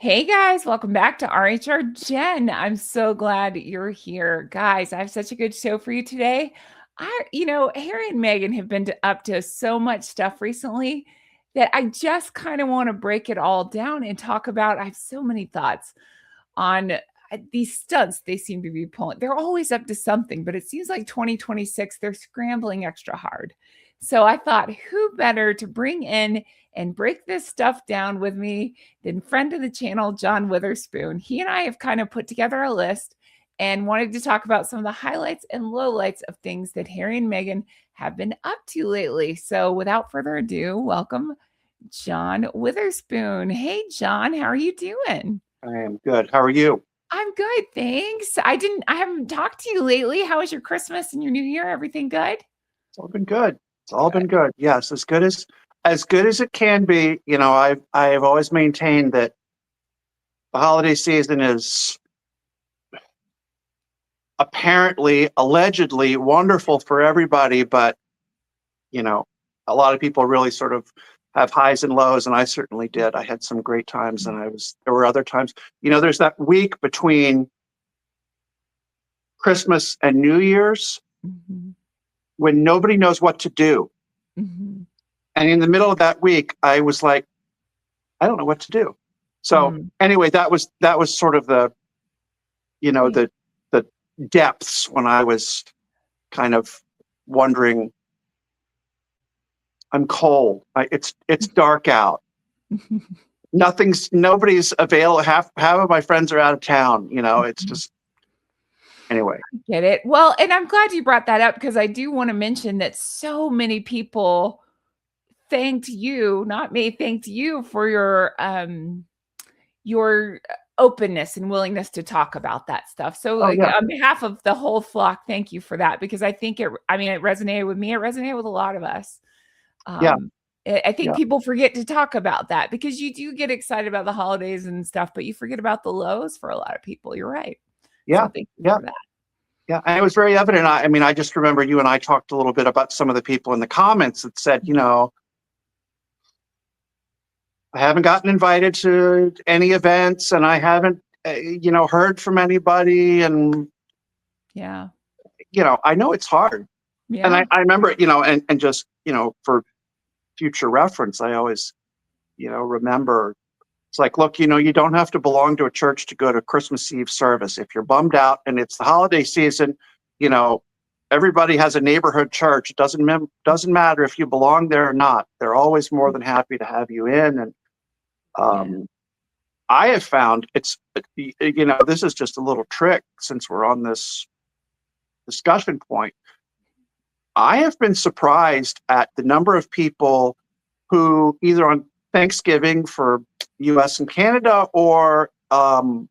Hey guys, welcome back to RHR Jen. I'm so glad you're here. Guys, I have such a good show for you today. Harry and Meghan have been up to so much stuff recently that I just kind of want to break it all down and talk about. I have so many thoughts on these stunts they seem to be pulling. They're always up to something, but it seems like 2026, they're scrambling extra hard. So I thought, who better to bring in and break this stuff down with me than friend of the channel, John Witherspoon. He and I have kind of put together a list and wanted to talk about some of the highlights and lowlights of things that Harry and Meghan have been up to lately. So without further ado, welcome John Witherspoon. Hey, John, how are you doing? I am good. How are you? I'm good, thanks. I haven't talked to you lately. How was your Christmas and your New Year? Everything good? It's all been good. It's all been good. Yes, as good as it can be. I've always maintained that the holiday season is apparently, allegedly wonderful for everybody, but you know, a lot of people really sort of have highs and lows, and I certainly did. I had some great times, and there were other times. There's that week between Christmas and New Year's Mhm. when nobody knows what to do. Mhm. And in the middle of that week, I was like, I don't know what to do. So Mm. anyway, that was sort of the, you know, Yeah. the depths when I was kind of wondering, I'm cold. It's dark out. Nobody's available. Half of my friends are out of town. It's just anyway. Get it. Well, and I'm glad you brought that up because I do want to mention that so many people thanked you, not me, thanked you for your openness and willingness to talk about that stuff. So Oh like, yeah, on behalf of the whole flock, thank you for that because I think it resonated with me. It resonated with a lot of us. yeah, Um, I think yeah, people forget to talk about that because you do get excited about the holidays and stuff, but you forget about the lows for a lot of people. You're right. So yeah, thank you yeah, for that. yeah. And it was very evident. I mean, I just remember you and I talked a little bit about some of the people in the comments that said, I haven't gotten invited to any events, and I haven't, heard from anybody. And Yeah. I know it's hard, and I, Yeah. I remember, and just, for future reference, I always, remember. It's like, look, you don't have to belong to a church to go to Christmas Eve service. If you're bummed out and it's the holiday season, you know, everybody has a neighborhood church. It doesn't matter if you belong there or not. They're always more than happy to have you in. And Yeah. um, I have found this is just a little trick since we're on this discussion point. I have been surprised at the number of people who either on Thanksgiving for US and Canada or on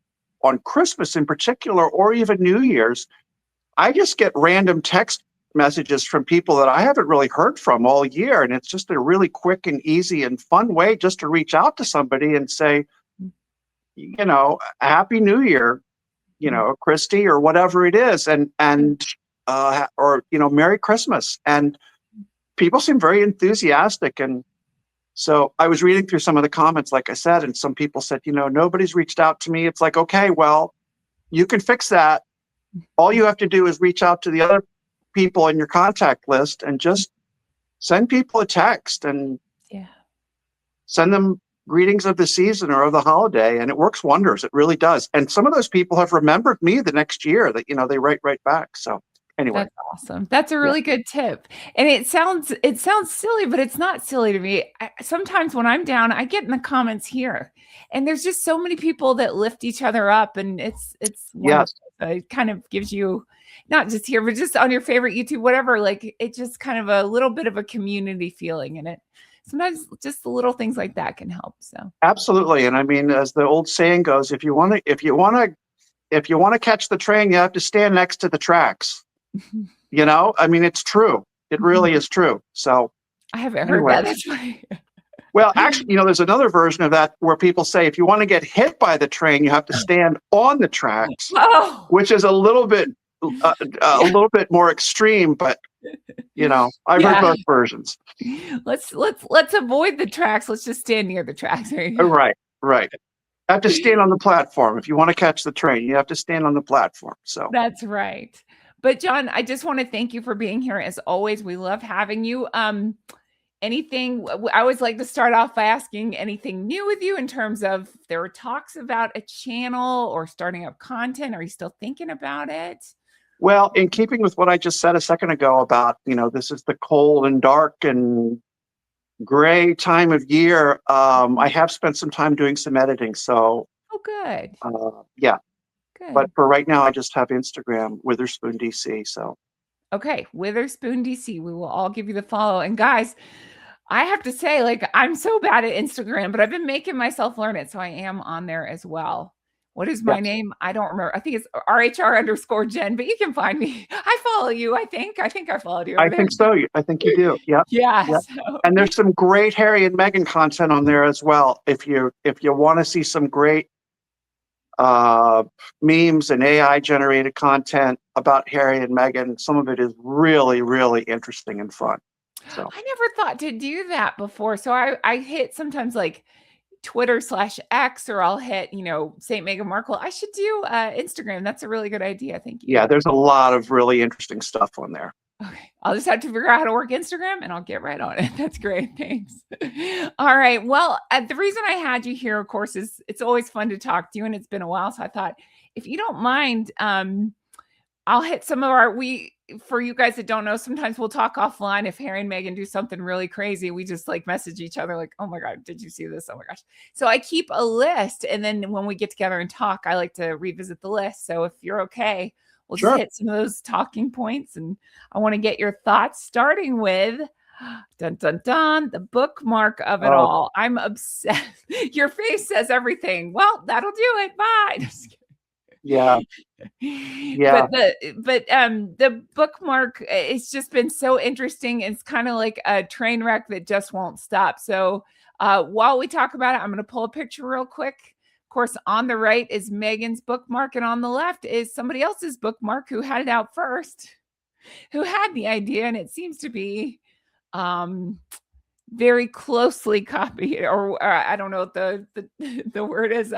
Christmas in particular, or even New Year's, I just get random text messages from people that I haven't really heard from all year. And it's just a really quick and easy and fun way just to reach out to somebody and say, Happy New Year, Christy, or whatever it is, or Merry Christmas. And people seem very enthusiastic. And so I was reading through some of the comments, like I said, and some people said, nobody's reached out to me. It's like, okay, well, you can fix that. All you have to do is reach out to the other people in your contact list and just send people a text and Yeah. send them greetings of the season or of the holiday. And it works wonders. It really does. And some of those people have remembered me the next year that, they write right back. So anyway. That's awesome. That's a Yeah. really good tip. And it sounds silly, but it's not silly to me. Sometimes when I'm down, I get in the comments here, and there's just so many people that lift each other up, and it's wonderful. Yes. It kind of gives you not just here, but just on your favorite YouTube, whatever. Like it just kind of a little bit of a community feeling in it. Sometimes just the little things like that can help. So Absolutely. And I mean, as the old saying goes, if you want to catch the train, you have to stand next to the tracks. I mean, it's true. It really is true. So I haven't heard anyway, that. That's why. well, actually, there's another version of that where people say if you want to get hit by the train, you have to stand on the tracks, Oh, which is a little bit more extreme. But I've heard yeah. both versions. Let's avoid the tracks. Let's just stand near the tracks. There you go. Right, right. have to stand on the platform. If you want to catch the train, you have to stand on the platform. So That's right. But John, I just want to thank you for being here as always. We love having you. Anything I always like to start off by asking anything new with you in terms of there were talks about a channel or starting up content. Are you still thinking about it? well, in keeping with what I just said a second ago about, this is the cold and dark and gray time of year, I have spent some time doing some editing. So Oh, good. yeah, but Good. for right now, I just have Instagram, Witherspoon DC. So Okay, Witherspoon DC. We will all give you the follow. And guys, I have to say, like, I'm so bad at Instagram, but I've been making myself learn it. So I am on there as well. What is my yes, name? I don't remember. I think it's RHR_Jen, but you can find me. I follow you, I think. I think I followed you over I there. think so. I think you do. Yep. Yeah. Yep. So And there's some great Harry and Meghan content on there as well. If you want to see some great uh, memes and AI generated content about Harry and Meghan, some of it is really, really interesting and fun. So I never thought to do that before. So I hit sometimes like Twitter/X, or I'll hit, St. Meghan Markle. I should do Instagram. That's a really good idea. Thank you. yeah, there's a lot of really interesting stuff on there. Okay. I'll just have to figure out how to work Instagram and I'll get right on it. That's great. Thanks. All right. Well, the reason I had you here, of course, is it's always fun to talk to you, and it's been a while. So I thought, if you don't mind, I'll hit some of for you guys that don't know, sometimes we'll talk offline. If Harry and Meghan do something really crazy, we just like message each other like, oh my God, did you see this? Oh my gosh. So I keep a list. And then when we get together and talk, I like to revisit the list. So if you're okay, we'll just Sure. hit some of those talking points. And I want to get your thoughts, starting with dun dun dun, the bookmark of it Oh, all. I'm obsessed. Your face says everything. Well, that'll do it. Bye. Just kidding. yeah, yeah, The bookmark, it's just been so interesting. It's kind of like a train wreck that just won't stop. So while we talk about it, I'm going to pull a picture real quick. Of course, on the right is Meghan's bookmark, and on the left is somebody else's bookmark who had it out first, who had the idea, and it seems to be very closely copied, or I don't know what the word is,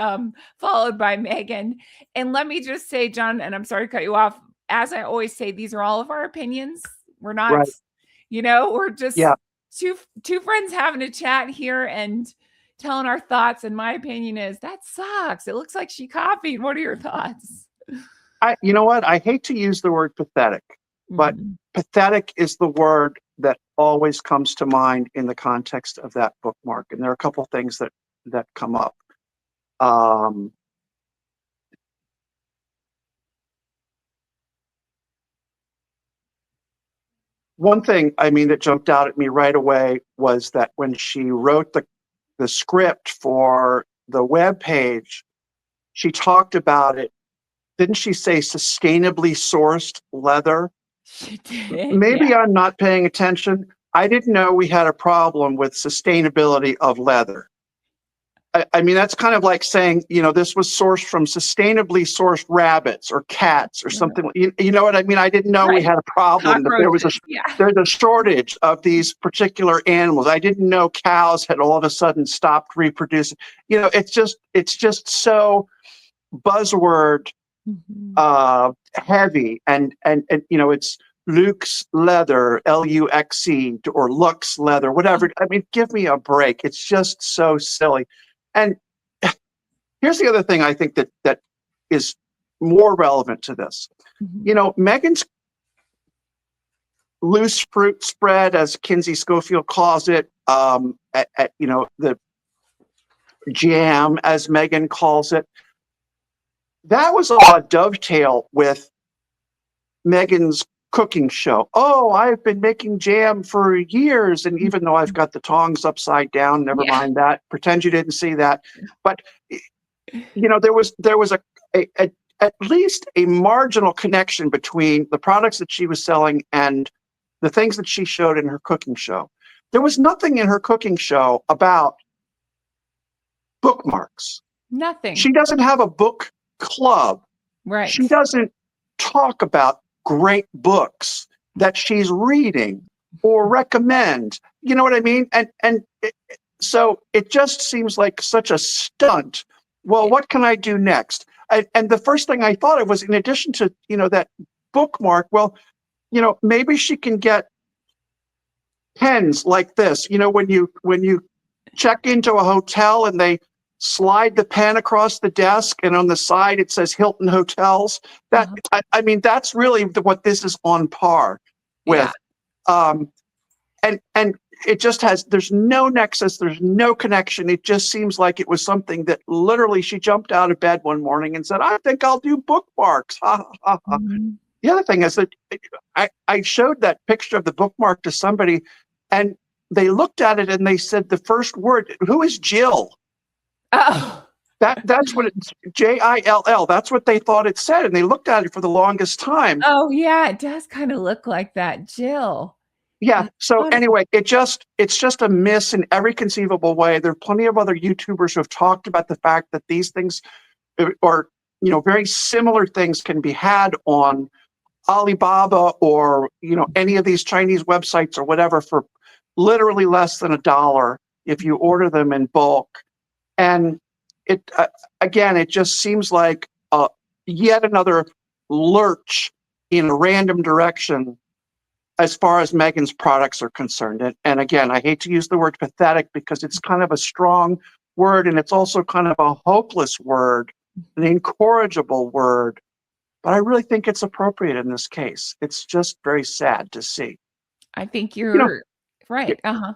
followed by Meghan. And let me just say, John, and I'm sorry to cut you off. As I always say, these are all of our opinions. We're not, right. we're just Yeah. two friends having a chat here and telling our thoughts. And my opinion is that sucks. It looks like she copied. What are your thoughts? You know what? I hate to use the word pathetic, but Mhm. pathetic is the word that always comes to mind in the context of that bookmark. And there are a couple things that come up. One thing, that jumped out at me right away was that when she wrote the script for the web page, she talked about it. Didn't she say sustainably sourced leather? She did. Maybe Yeah. I'm not paying attention. I didn't know we had a problem with sustainability of leather. That's kind of like saying, this was sourced from sustainably sourced rabbits or cats or something. You know what I mean? I didn't know we Right. had a problem, that Cockroaches. Yeah. there's a shortage of these particular animals. I didn't know cows had all of a sudden stopped reproducing. It's just so buzzword Mhm. heavy, and it's Luxe leather, Luxe, or Lux leather, whatever. Give me a break. It's just so silly. And here's the other thing I think that is more relevant to this. Mhm. Meghan's loose fruit spread, as Kinsey Schofield calls it, at the jam, as Meghan calls it, that was a dovetail with Meghan's cooking show. Oh, I've been making jam for years, and even though I've got the tongs upside down, never Yeah. mind that. Pretend you didn't see that. But there was at least a marginal connection between the products that she was selling and the things that she showed in her cooking show. There was nothing in her cooking show about bookmarks. Nothing. She doesn't have a book club. She Right. doesn't talk about great books that she's reading or recommend. You know what I mean? So it just seems like such a stunt well, what can I do next? And the first thing I thought of was, in addition to, that bookmark, well, maybe she can get pens like this. When you check into a hotel and they slide the pen across the desk, and on the side it says Hilton Hotels. That Uh-huh. I mean, that's really what this is on par Yeah. with. Um, and it just has, there's no nexus, there's no connection. It just seems like it was something that literally she jumped out of bed one morning and said, I think I'll do bookmarks. Ha, ha, ha, ha. Mhm. The other thing is that I showed that picture of the bookmark to somebody, and they looked at it and they said the first word, who is Jill? Oh. That's what it's, Jill. That's what they thought it said, and they looked at it for the longest time. Oh, yeah, it does kinda look like that, Jill. Yeah. That's So funny. anyway, it's just a miss in every conceivable way. There are plenty of other YouTubers who have talked about the fact that these things, or very similar things, can be had on Alibaba, or any of these Chinese websites or whatever, for literally less than $1 if you order them in bulk. And it again, it just seems like yet another lurch in a random direction as far as Meghan's products are concerned. And again, I hate to use the word pathetic because it's kind of a strong word, and it's also kind of a hopeless word, an incorrigible word. But I really think it's appropriate in this case. It's just very sad to see. I think You know, you're right, uh-huh.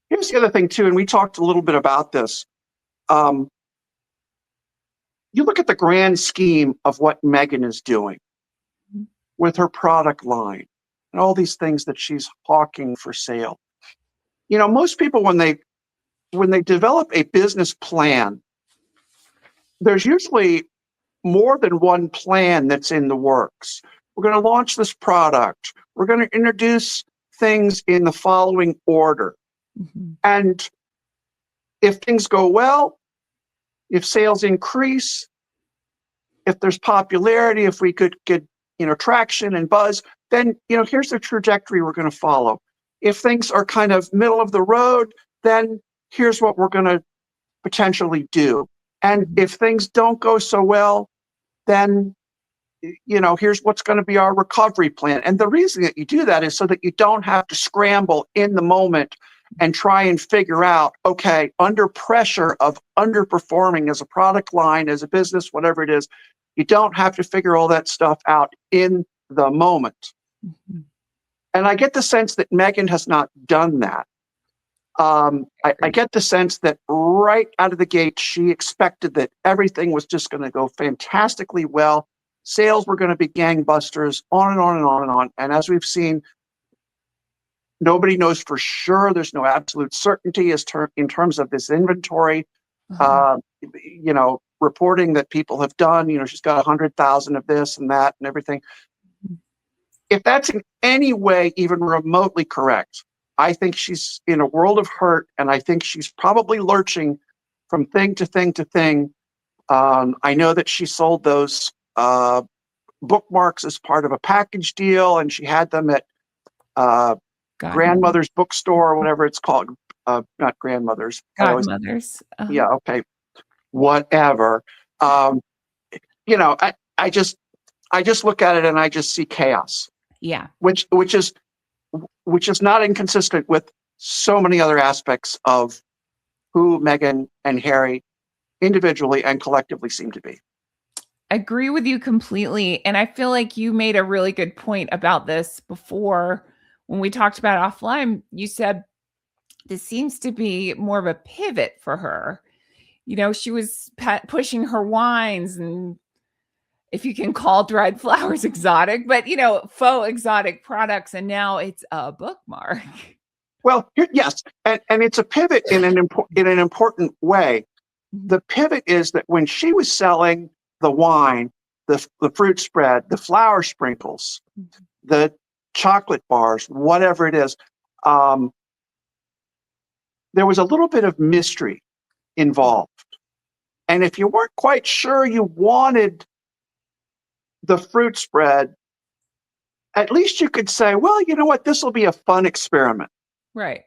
here's the other thing too, and we talked a little bit about this. Um, you look at the grand scheme of what Meghan is doing Mhm. with her product line and all these things that she's hawking for sale. Most people, when they develop a business plan, there's usually more than one plan that's in the works. We're going to launch this product. We're going to introduce things in the following order. Mhm. And if things go well, if sales increase, if there's popularity, if we could get, traction and buzz, then, here's the trajectory we're going to follow. If things are kind of middle of the road, then here's what we're going to potentially do. And Mhm. if things don't go so well, then here's what's going to be our recovery plan. And the reason that you do that is so that you don't have to scramble in the moment and try and figure out, okay, under pressure of underperforming as a product line, as a business, whatever it is, you don't have to figure all that stuff out in the moment. Mhm. And I get the sense that Meghan has not done that. I Agreed. get the sense that right out of the gate, she expected that everything was just going to go fantastically well. Sales were going to be gangbusters, on and on and on and on. And as we've seen, nobody knows for sure. There's no absolute certainty in terms of this inventory. Uh-huh. Uh, Reporting that people have done, she's got 100,000 of this and that and everything. Mhm. If that's in any way even remotely correct, I think she's in a world of hurt, and I think she's probably lurching from thing to thing to thing. I know that she sold those bookmarks as part of a package deal, and she had them at uh, Godmother. grandmother's bookstore, or whatever it's called. Not grandmother's. I always, Godmothers. Uh-huh. yeah, okay, whatever. Um, I just look at it and I just see chaos, Yeah. which is not inconsistent with so many other aspects of who Meghan and Harry individually and collectively seem to be. Agree with you completely, and I feel like you made a really good point about this before when we talked about offline. You said this seems to be more of a pivot for her. She was pushing her wines, and if you can call dried flowers exotic, but faux exotic products, and now it's a bookmark. Well, yes, and it's a pivot in an important way. Mhm. The pivot is that when she was selling the wine, the fruit spread, the flour sprinkles, Mhm. the chocolate bars, whatever it is, um, there was a little bit of mystery Yeah. involved. And if you weren't quite sure you wanted the fruit spread, at least you could say, well, you know what, this will be a fun experiment. Right.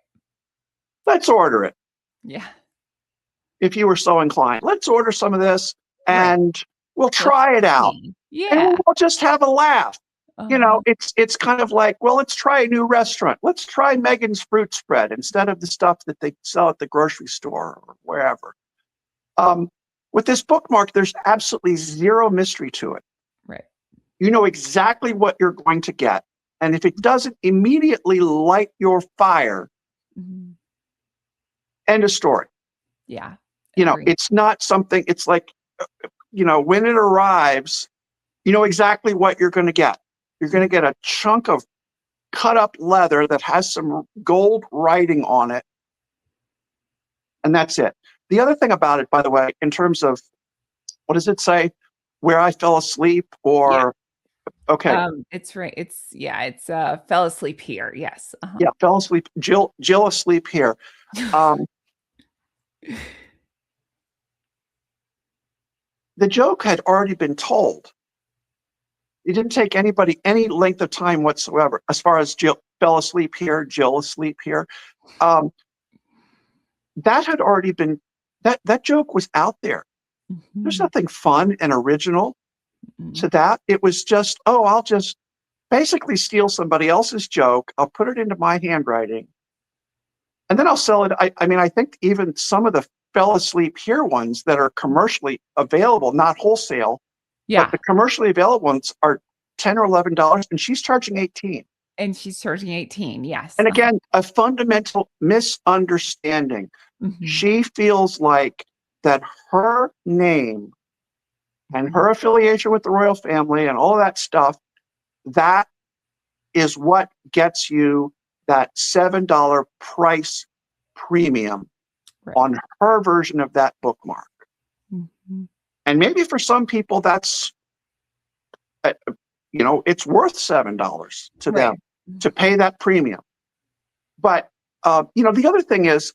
Let's order it. Yeah. if you were so inclined. Let's order some of this Right. and we'll Let's try it out. see. And Yeah. we'll just have a laugh. Uh-huh. It's kind of like, well, let's try a new restaurant. Let's try Megan's fruit spread instead of the stuff that they sell at the grocery store or wherever. Um, with this bookmark, there's absolutely zero mystery to it. Right. You know exactly what you're going to get. And if it doesn't immediately light your fire, Mhm. end of story. Yeah. Agree. It's not something, it's like, when it arrives, you know exactly what you're going to get. You're going to get a chunk of cut up leather that has some gold writing on it. And that's it. The other thing about it, by the way, in terms of what does it say? Where I fell asleep Yeah. or, okay. It's right. It's fell asleep here. Yes. Uh-huh. Yeah, fell asleep. Jill asleep here. Um, the joke had already been told. It didn't take anybody any length of time whatsoever. As far as Jill fell asleep here, Jill asleep here. Um, that had already been that joke was out there. There's Mhm. nothing fun and original to Mhm. that. It was just, oh, I'll just basically steal somebody else's joke. I'll put it into my handwriting, and then I'll sell it. I mean, I think even some of the fell asleep here ones that are commercially available, not wholesale, but Yeah. the commercially available ones are $10 or $11, and she's charging 18. And she's charging 18. Yes. And again, a fundamental misunderstanding. Mhm. She feels like that her name and Mhm. her affiliation with the royal family and all that stuff, that is what gets you that $7 price premium Right. on her version of that bookmark. Mhm. And maybe for some people, that's, uh, it's worth $7 to Right. them to pay that premium. But, the other thing is,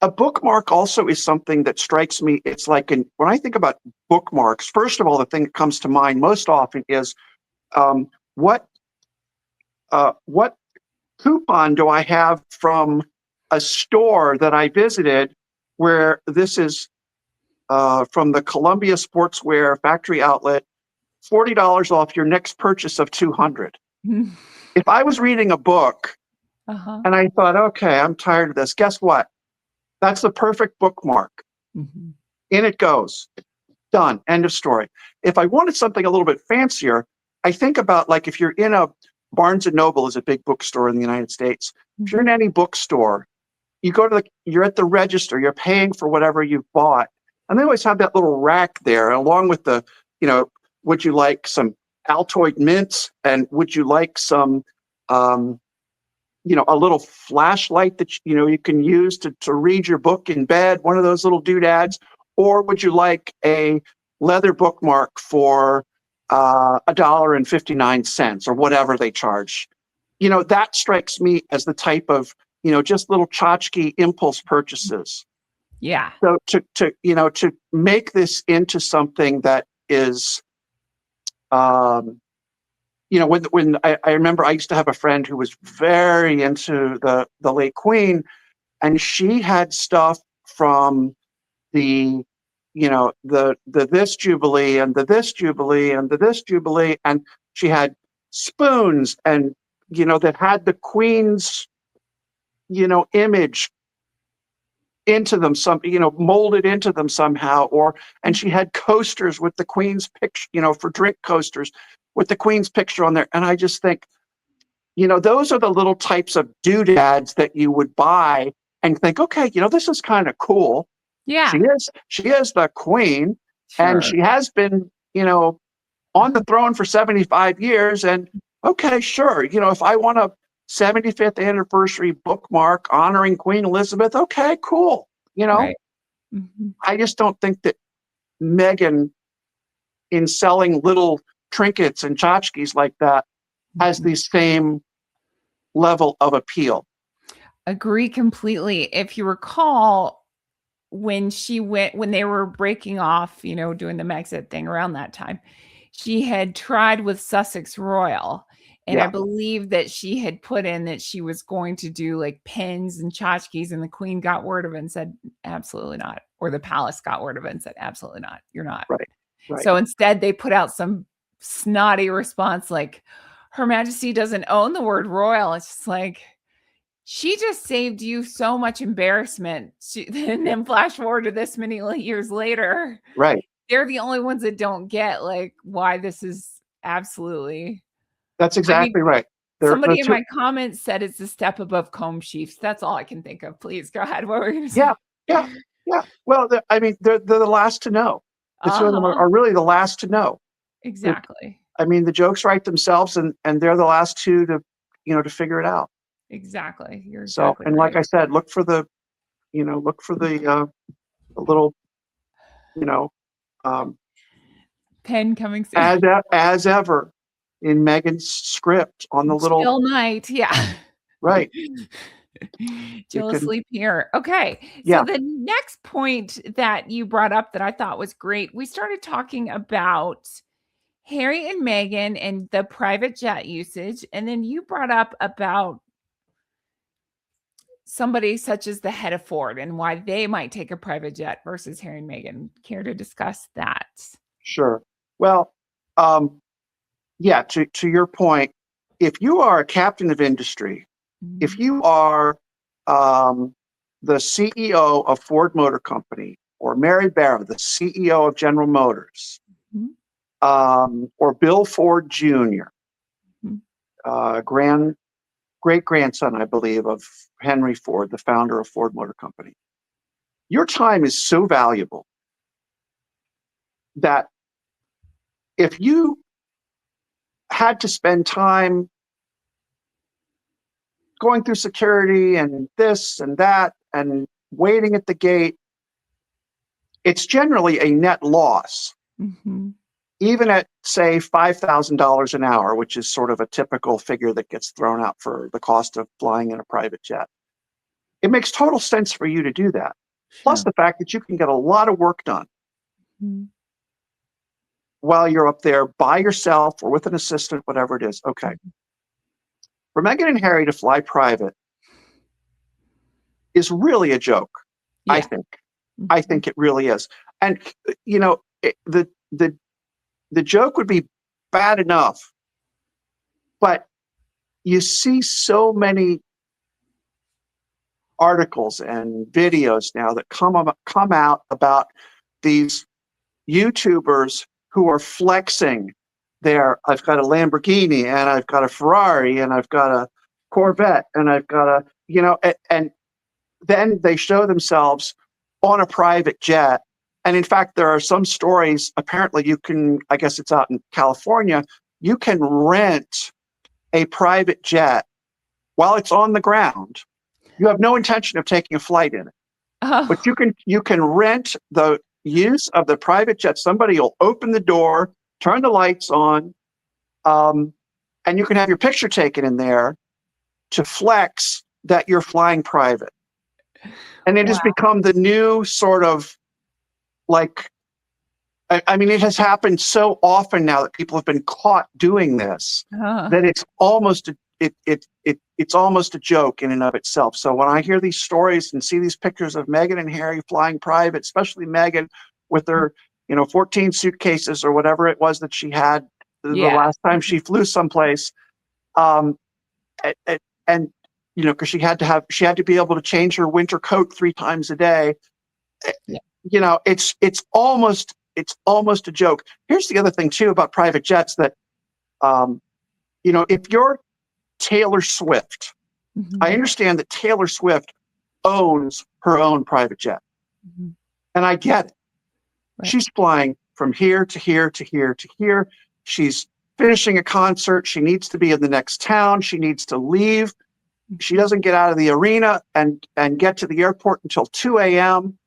a bookmark also is something that strikes me. It's like when I think about bookmarks, first of all, the thing that comes to mind most often is um, what what coupon do I have from a store that I visited where this is from the Columbia Sportswear Factory Outlet, $40 off your next purchase of 200. If I was reading a book Uh-huh. and I thought, okay, I'm tired of this, guess what? That's the perfect bookmark. Mhm. In it goes. Done. End of story. If I wanted something a little bit fancier, I think about like if you're in a Barnes and Noble is a big bookstore in the United States. If you're in Mhm. any bookstore, you're at the register, you're paying for whatever you've bought. And they always have that little rack there, along with you know, would you like some Altoid mints? And would you like some, um, a little flashlight that, you can use to read your book in bed, one of those little doodads? Or would you like a leather bookmark for $1.59 or whatever they charge? That strikes me as the type of, just little tchotchke impulse purchases. Yeah. So to make this into something that is, um, when I remember I used to have a friend who was very into the late Queen, and she had stuff from the, the this Jubilee and the this Jubilee and the this Jubilee, and she had spoons and, that had the Queen's, image into them, molded into them somehow, and she had coasters with the Queen's picture, for drink coasters with the Queen's picture on there. And I just think, those are the little types of doodads that you would buy and think, okay, this is kind of cool. She Yeah. is the Queen, and Sure. she has been, on the throne for 75 years. And okay, sure, if I want a 75th anniversary bookmark honoring Queen Elizabeth, okay, cool. Right. Mhm. I just don't think that Meghan, in selling little trinkets and tchotchkes like that, has Mhm. the same level of appeal. Agree completely. If you recall, when they were breaking off, doing the Megxit thing around that time, she had tried with Sussex Royal, And I believe that she had put in that she was going to do like pins and tchotchkes, and the queen got word of it and said, absolutely not. Or the palace got word of it and said, absolutely not. You're not. Right. Right. So instead they put out some snotty response like, Her Majesty doesn't own the word royal. It's just like, she just saved you so much embarrassment. And then flash forward to this many years later. Right. They're the only ones that don't get like why this is absolutely. That's exactly right. Somebody in my comments said it's a step above comb sheafs. That's all I can think of. Please go ahead. What were you going to say? Yeah. Well, they're the last to know. The two of them are really the last to know. Exactly. The jokes write themselves, and they're the last two to figure it out. Exactly. You're so, exactly and right. like I said, look for the little, pen coming soon. As ever in Meghan's script on the little Jill Knight. Yeah. Right. Jill asleep here. Okay. Yeah. So the next point that you brought up that I thought was great, we started talking about Harry and Meghan and the private jet usage. And then you brought up about somebody such as the head of Ford and why they might take a private jet versus Harry and Meghan. Care to discuss that? Sure. Well, yeah, to your point, if you are a captain of industry, if you are the CEO of Ford Motor Company, or Mary Barra, the CEO of General Motors, or Bill Ford Jr., great-grandson, I believe, of Henry Ford, the founder of Ford Motor Company, your time is so valuable that if you had to spend time going through security and this and that and waiting at the gate, it's generally a net loss. Even at, say, $5,000 an hour, which is sort of a typical figure that gets thrown out for the cost of flying in a private jet. It makes total sense for you to do that. Sure. Plus the fact that you can get a lot of work done while you're up there by yourself or with an assistant, whatever it is. Okay. For Meghan and Harry to fly private is really a joke, I think. I think it really is. And, the joke would be bad enough, but you see so many articles and videos now that come out about these YouTubers who are flexing I've got a Lamborghini and I've got a Ferrari and I've got a Corvette and I've got and then they show themselves on a private jet. And in fact, there are some stories, apparently you can, I guess it's out in California, you can rent a private jet while it's on the ground. You have no intention of taking a flight in it. But you can rent the use of the private jet. Somebody will open the door, turn the lights on, and you can have your picture taken in there to flex that you're flying private. And it has become the new sort of it has happened so often now that people have been caught doing this that it's almost it's almost a joke in and of itself. So when I hear these stories and see these pictures of Meghan and Harry flying private, especially Meghan with her 14 suitcases or whatever it was that she had the last time she flew someplace, and because she had to be able to change her winter coat 3 times a day. It's almost a joke. Here's the other thing too about private jets that, if you're Taylor Swift, I understand that Taylor Swift owns her own private jet, and I get it. Right. She's flying from here to here to here to here. She's finishing a concert. She needs to be in the next town. She needs to leave. She doesn't get out of the arena and get to the airport until 2 a.m.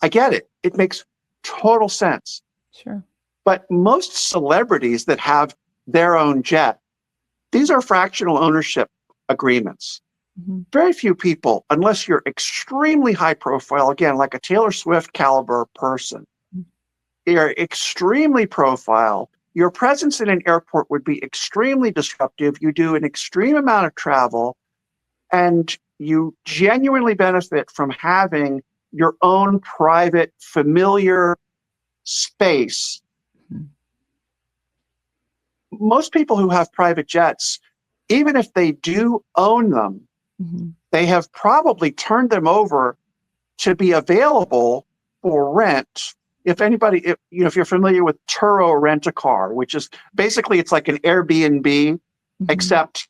I get it. It makes total sense. Sure. But most celebrities that have their own jet, these are fractional ownership agreements. Very few people, unless you're extremely high profile, again, like a Taylor Swift caliber person, you're extremely profile, your presence in an airport would be extremely disruptive. You do an extreme amount of travel, and you genuinely benefit from having your own private, familiar space. Mhm. Most people who have private jets, even if they do own them, Mhm. they have probably turned them over to be available for rent. If anybody, if you're familiar with Turo Rent-A-Car, which is basically, it's like an Airbnb, Mhm. except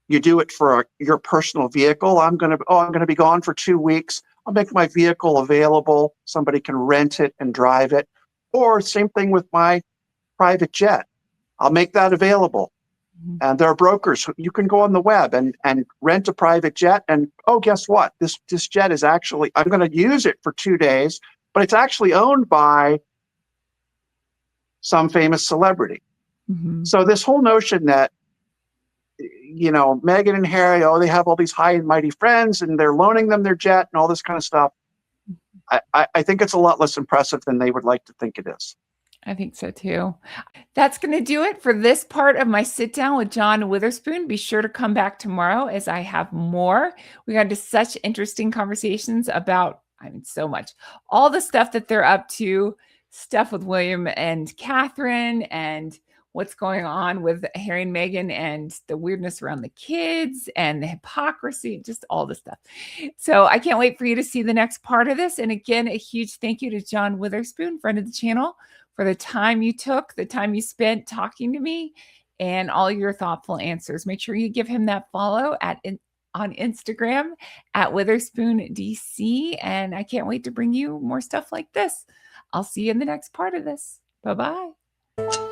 you do it for your personal vehicle. I'm gonna be gone for 2 weeks. I'll make my vehicle available. Somebody can rent it and drive it. Or same thing with my private jet. I'll make that available. Mhm. And there are brokers. You can go on the web and rent a private jet. And oh, guess what? This jet is actually, I'm going to use it for 2 days, but it's actually owned by some famous celebrity. Mhm. So this whole notion that, Meghan and Harry, oh, they have all these high and mighty friends and they're loaning them their jet and all this kind of stuff. I think it's a lot less impressive than they would like to think it is. I think so too. That's going to do it for this part of my sit down with John Witherspoon. Be sure to come back tomorrow as I have more. We got into such interesting conversations about, so much, all the stuff that they're up to, stuff with William and Catherine, and what's going on with Harry and Meghan, and the weirdness around the kids and the hypocrisy, just all the stuff. So I can't wait for you to see the next part of this. And again, a huge thank you to John Witherspoon, friend of the channel, for the time you took, the time you spent talking to me, and all your thoughtful answers. Make sure you give him that follow on Instagram at Witherspoon DC. And I can't wait to bring you more stuff like this. I'll see you in the next part of this. Bye-bye.